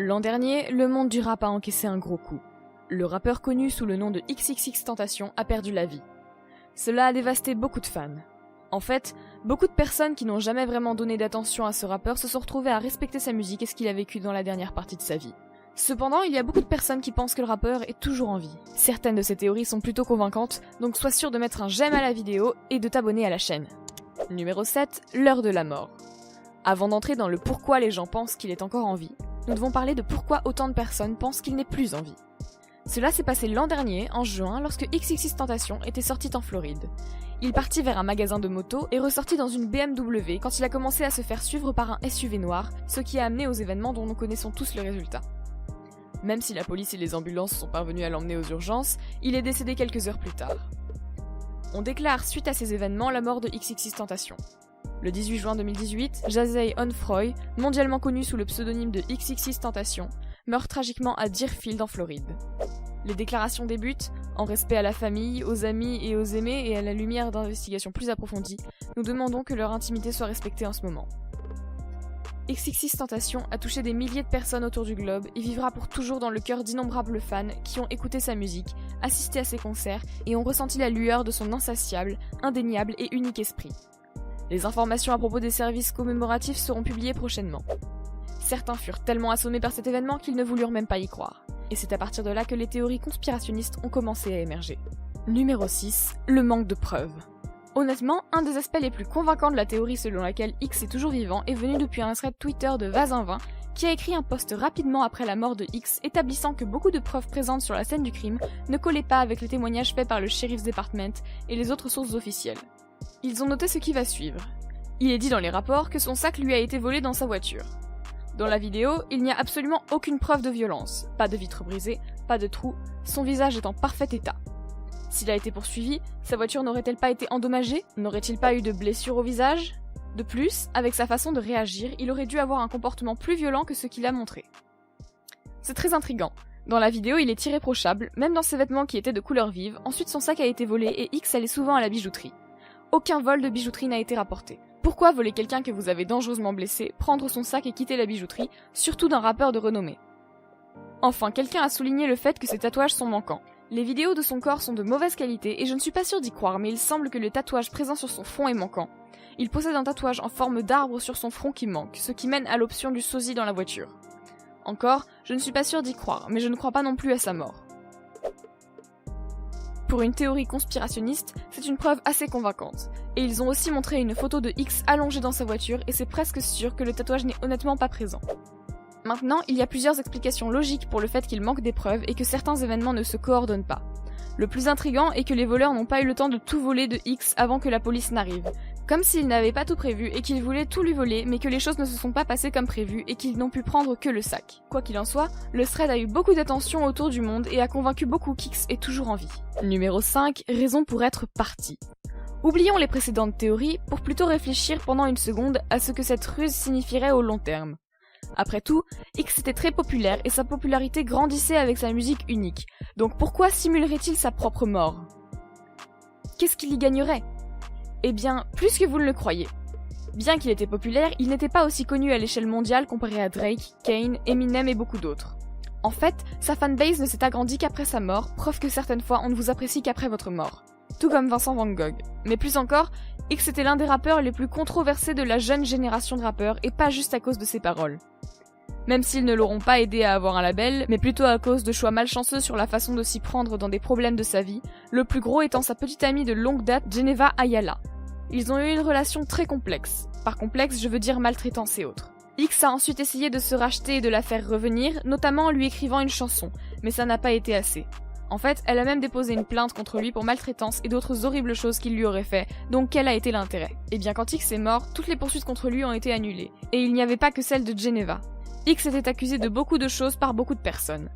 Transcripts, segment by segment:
L'an dernier, le monde du rap a encaissé un gros coup. Le rappeur connu sous le nom de XXXTentacion a perdu la vie. Cela a dévasté beaucoup de fans. En fait, beaucoup de personnes qui n'ont jamais vraiment donné d'attention à ce rappeur se sont retrouvées à respecter sa musique et ce qu'il a vécu dans la dernière partie de sa vie. Cependant, il y a beaucoup de personnes qui pensent que le rappeur est toujours en vie. Certaines de ces théories sont plutôt convaincantes, donc sois sûr de mettre un j'aime à la vidéo et de t'abonner à la chaîne. Numéro 7, l'heure de la mort. Avant d'entrer dans le pourquoi les gens pensent qu'il est encore en vie, nous devons parler de pourquoi autant de personnes pensent qu'il n'est plus en vie. Cela s'est passé l'an dernier, en juin, lorsque XXXTentacion était sorti en Floride. Il partit vers un magasin de moto et ressortit dans une BMW quand il a commencé à se faire suivre par un SUV noir, ce qui a amené aux événements dont nous connaissons tous le résultat. Même si la police et les ambulances sont parvenus à l'emmener aux urgences, il est décédé quelques heures plus tard. On déclare suite à ces événements la mort de XXXTentacion. Le 18 juin 2018, Jazey Onfroy, mondialement connu sous le pseudonyme de XXXTentacion, meurt tragiquement à Deerfield en Floride. Les déclarations débutent, en respect à la famille, aux amis et aux aimés et à la lumière d'investigations plus approfondies, nous demandons que leur intimité soit respectée en ce moment. XXXTentacion a touché des milliers de personnes autour du globe et vivra pour toujours dans le cœur d'innombrables fans qui ont écouté sa musique, assisté à ses concerts et ont ressenti la lueur de son insatiable, indéniable et unique esprit. Les informations à propos des services commémoratifs seront publiées prochainement. Certains furent tellement assommés par cet événement qu'ils ne voulurent même pas y croire. Et c'est à partir de là que les théories conspirationnistes ont commencé à émerger. Numéro 6, le manque de preuves. Honnêtement, un des aspects les plus convaincants de la théorie selon laquelle X est toujours vivant est venu depuis un thread Twitter de Vazinvin qui a écrit un post rapidement après la mort de X établissant que beaucoup de preuves présentes sur la scène du crime ne collaient pas avec les témoignages faits par le Sheriff's Department et les autres sources officielles. Ils ont noté ce qui va suivre. Il est dit dans les rapports que son sac lui a été volé dans sa voiture. Dans la vidéo, il n'y a absolument aucune preuve de violence, pas de vitre brisée, pas de trou, son visage est en parfait état. S'il a été poursuivi, sa voiture n'aurait-elle pas été endommagée? N'aurait-il pas eu de blessure au visage? De plus, avec sa façon de réagir, il aurait dû avoir un comportement plus violent que ce qu'il a montré. C'est très intriguant. Dans la vidéo, il est irréprochable, même dans ses vêtements qui étaient de couleur vive, ensuite son sac a été volé et X allait souvent à la bijouterie. Aucun vol de bijouterie n'a été rapporté. Pourquoi voler quelqu'un que vous avez dangereusement blessé, prendre son sac et quitter la bijouterie, surtout d'un rappeur de renommée? Enfin, quelqu'un a souligné le fait que ses tatouages sont manquants. Les vidéos de son corps sont de mauvaise qualité et je ne suis pas sûre d'y croire, mais il semble que le tatouage présent sur son front est manquant. Il possède un tatouage en forme d'arbre sur son front qui manque, ce qui mène à l'option du sosie dans la voiture. Encore, je ne suis pas sûre d'y croire, mais je ne crois pas non plus à sa mort. Pour une théorie conspirationniste, c'est une preuve assez convaincante. Et ils ont aussi montré une photo de X allongé dans sa voiture et c'est presque sûr que le tatouage n'est honnêtement pas présent. Maintenant, il y a plusieurs explications logiques pour le fait qu'il manque des preuves et que certains événements ne se coordonnent pas. Le plus intriguant est que les voleurs n'ont pas eu le temps de tout voler de X avant que la police n'arrive. Comme s'ils n'avaient pas tout prévu et qu'ils voulaient tout lui voler, mais que les choses ne se sont pas passées comme prévu et qu'ils n'ont pu prendre que le sac. Quoi qu'il en soit, le thread a eu beaucoup d'attention autour du monde et a convaincu beaucoup qu'X est toujours en vie. Numéro 5, raison pour être parti. Oublions les précédentes théories pour plutôt réfléchir pendant une seconde à ce que cette ruse signifierait au long terme. Après tout, X était très populaire et sa popularité grandissait avec sa musique unique, donc pourquoi simulerait-il sa propre mort? Qu'est-ce qu'il y gagnerait? Eh bien, plus que vous ne le croyez. Bien qu'il était populaire, il n'était pas aussi connu à l'échelle mondiale comparé à Drake, Kane, Eminem et beaucoup d'autres. En fait, sa fanbase ne s'est agrandie qu'après sa mort, preuve que certaines fois on ne vous apprécie qu'après votre mort. Tout comme Vincent Van Gogh. Mais plus encore, X était l'un des rappeurs les plus controversés de la jeune génération de rappeurs et pas juste à cause de ses paroles. Même s'ils ne l'auront pas aidé à avoir un label, mais plutôt à cause de choix malchanceux sur la façon de s'y prendre dans des problèmes de sa vie, le plus gros étant sa petite amie de longue date, Geneva Ayala. Ils ont eu une relation très complexe. Par complexe, je veux dire maltraitance et autres. X a ensuite essayé de se racheter et de la faire revenir, notamment en lui écrivant une chanson, mais ça n'a pas été assez. En fait, elle a même déposé une plainte contre lui pour maltraitance et d'autres horribles choses qu'il lui aurait fait, donc quel a été l'intérêt? Et bien quand X est mort, toutes les poursuites contre lui ont été annulées, et il n'y avait pas que celle de Geneva. X était accusé de beaucoup de choses par beaucoup de personnes.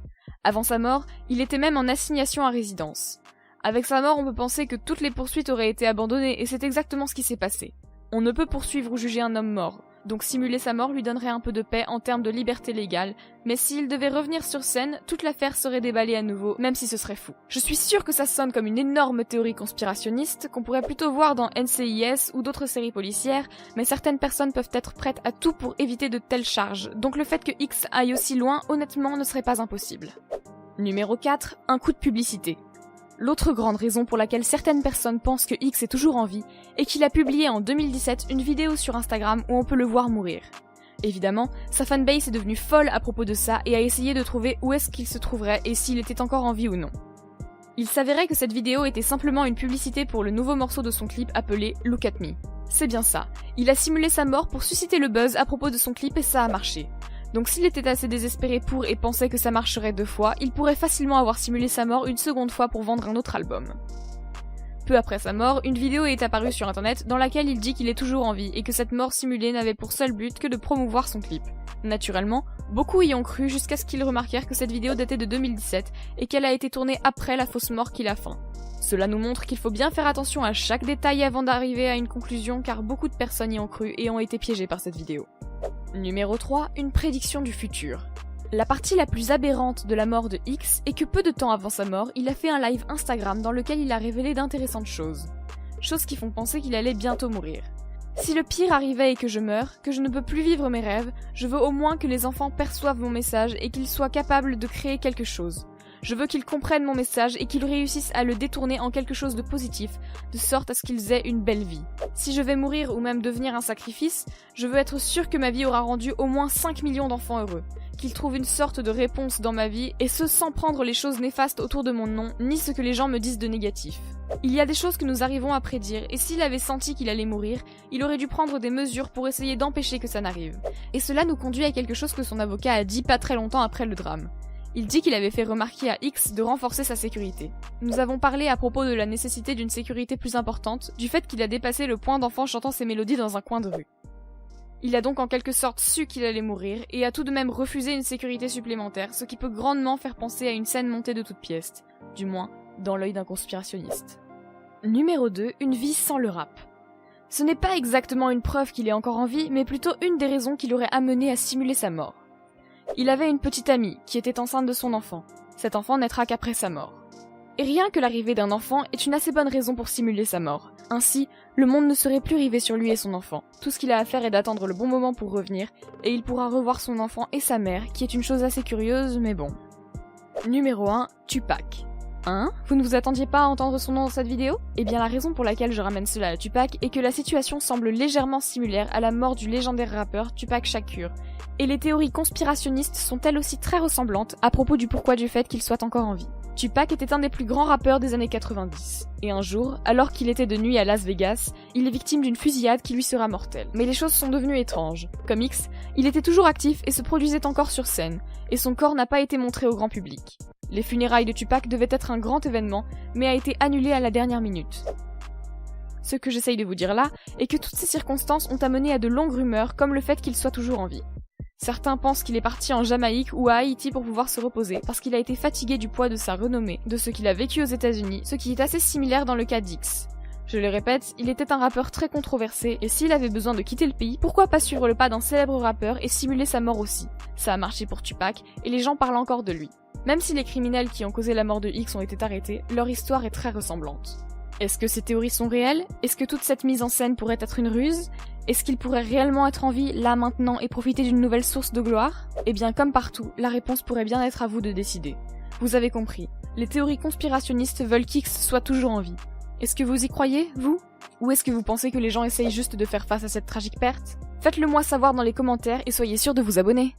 Avant sa mort, il était même en assignation à résidence. Avec sa mort, on peut penser que toutes les poursuites auraient été abandonnées et c'est exactement ce qui s'est passé. On ne peut poursuivre ou juger un homme mort. Donc simuler sa mort lui donnerait un peu de paix en termes de liberté légale, mais s'il devait revenir sur scène, toute l'affaire serait déballée à nouveau, même si ce serait fou. Je suis sûre que ça sonne comme une énorme théorie conspirationniste, qu'on pourrait plutôt voir dans NCIS ou d'autres séries policières, mais certaines personnes peuvent être prêtes à tout pour éviter de telles charges, donc le fait que X aille aussi loin, honnêtement, ne serait pas impossible. Numéro 4, un coup de publicité. L'autre grande raison pour laquelle certaines personnes pensent que X est toujours en vie est qu'il a publié en 2017 une vidéo sur Instagram où on peut le voir mourir. Évidemment, sa fanbase est devenue folle à propos de ça et a essayé de trouver où est-ce qu'il se trouverait et s'il était encore en vie ou non. Il s'avérait que cette vidéo était simplement une publicité pour le nouveau morceau de son clip appelé Look at Me. C'est bien ça, il a simulé sa mort pour susciter le buzz à propos de son clip et ça a marché. Donc s'il était assez désespéré pour et pensait que ça marcherait 2 fois, il pourrait facilement avoir simulé sa mort une seconde fois pour vendre un autre album. Peu après sa mort, une vidéo est apparue sur internet dans laquelle il dit qu'il est toujours en vie et que cette mort simulée n'avait pour seul but que de promouvoir son clip. Naturellement, beaucoup y ont cru jusqu'à ce qu'ils remarquèrent que cette vidéo datait de 2017 et qu'elle a été tournée après la fausse mort qu'il a feint. Cela nous montre qu'il faut bien faire attention à chaque détail avant d'arriver à une conclusion car beaucoup de personnes y ont cru et ont été piégées par cette vidéo. Numéro 3, une prédiction du futur. La partie la plus aberrante de la mort de X est que peu de temps avant sa mort, il a fait un live Instagram dans lequel il a révélé d'intéressantes choses. Choses qui font penser qu'il allait bientôt mourir. Si le pire arrivait et que je meurs, que je ne peux plus vivre mes rêves, je veux au moins que les enfants perçoivent mon message et qu'ils soient capables de créer quelque chose. Je veux qu'ils comprennent mon message et qu'ils réussissent à le détourner en quelque chose de positif, de sorte à ce qu'ils aient une belle vie. Si je vais mourir ou même devenir un sacrifice, je veux être sûr que ma vie aura rendu au moins 5 millions d'enfants heureux, qu'ils trouvent une sorte de réponse dans ma vie, et ce sans prendre les choses néfastes autour de mon nom, ni ce que les gens me disent de négatif. Il y a des choses que nous arrivons à prédire, et s'il avait senti qu'il allait mourir, il aurait dû prendre des mesures pour essayer d'empêcher que ça n'arrive. Et cela nous conduit à quelque chose que son avocat a dit pas très longtemps après le drame. Il dit qu'il avait fait remarquer à X de renforcer sa sécurité. Nous avons parlé à propos de la nécessité d'une sécurité plus importante, du fait qu'il a dépassé le point d'enfant chantant ses mélodies dans un coin de rue. Il a donc en quelque sorte su qu'il allait mourir, et a tout de même refusé une sécurité supplémentaire, ce qui peut grandement faire penser à une scène montée de toutes pièces, du moins dans l'œil d'un conspirationniste. Numéro 2, une vie sans le rap. Ce n'est pas exactement une preuve qu'il est encore en vie, mais plutôt une des raisons qui l'aurait amené à simuler sa mort. Il avait une petite amie qui était enceinte de son enfant. Cet enfant naîtra qu'après sa mort. Et rien que l'arrivée d'un enfant est une assez bonne raison pour simuler sa mort. Ainsi, le monde ne serait plus rivé sur lui et son enfant. Tout ce qu'il a à faire est d'attendre le bon moment pour revenir, et il pourra revoir son enfant et sa mère, qui est une chose assez curieuse, mais bon. Numéro 1, Tupac. Hein ? Vous ne vous attendiez pas à entendre son nom dans cette vidéo ? Eh bien la raison pour laquelle je ramène cela à Tupac est que la situation semble légèrement similaire à la mort du légendaire rappeur Tupac Shakur, et les théories conspirationnistes sont elles aussi très ressemblantes à propos du pourquoi du fait qu'il soit encore en vie. Tupac était un des plus grands rappeurs des années 90, et un jour, alors qu'il était de nuit à Las Vegas, il est victime d'une fusillade qui lui sera mortelle. Mais les choses sont devenues étranges. Comme X, il était toujours actif et se produisait encore sur scène, et son corps n'a pas été montré au grand public. Les funérailles de Tupac devaient être un grand événement, mais a été annulé à la dernière minute. Ce que j'essaye de vous dire là est que toutes ces circonstances ont amené à de longues rumeurs, comme le fait qu'il soit toujours en vie. Certains pensent qu'il est parti en Jamaïque ou à Haïti pour pouvoir se reposer, parce qu'il a été fatigué du poids de sa renommée, de ce qu'il a vécu aux États-Unis, ce qui est assez similaire dans le cas d'X. Je le répète, il était un rappeur très controversé, et s'il avait besoin de quitter le pays, pourquoi pas suivre le pas d'un célèbre rappeur et simuler sa mort aussi ? Ça a marché pour Tupac, et les gens parlent encore de lui. Même si les criminels qui ont causé la mort de X ont été arrêtés, leur histoire est très ressemblante. Est-ce que ces théories sont réelles ? Est-ce que toute cette mise en scène pourrait être une ruse ? Est-ce qu'il pourrait réellement être en vie, là maintenant, et profiter d'une nouvelle source de gloire ? Eh bien, comme partout, la réponse pourrait bien être à vous de décider. Vous avez compris, les théories conspirationnistes veulent qu'X soit toujours en vie. Est-ce que vous y croyez, vous ? Ou est-ce que vous pensez que les gens essayent juste de faire face à cette tragique perte ? Faites-le moi savoir dans les commentaires et soyez sûrs de vous abonner.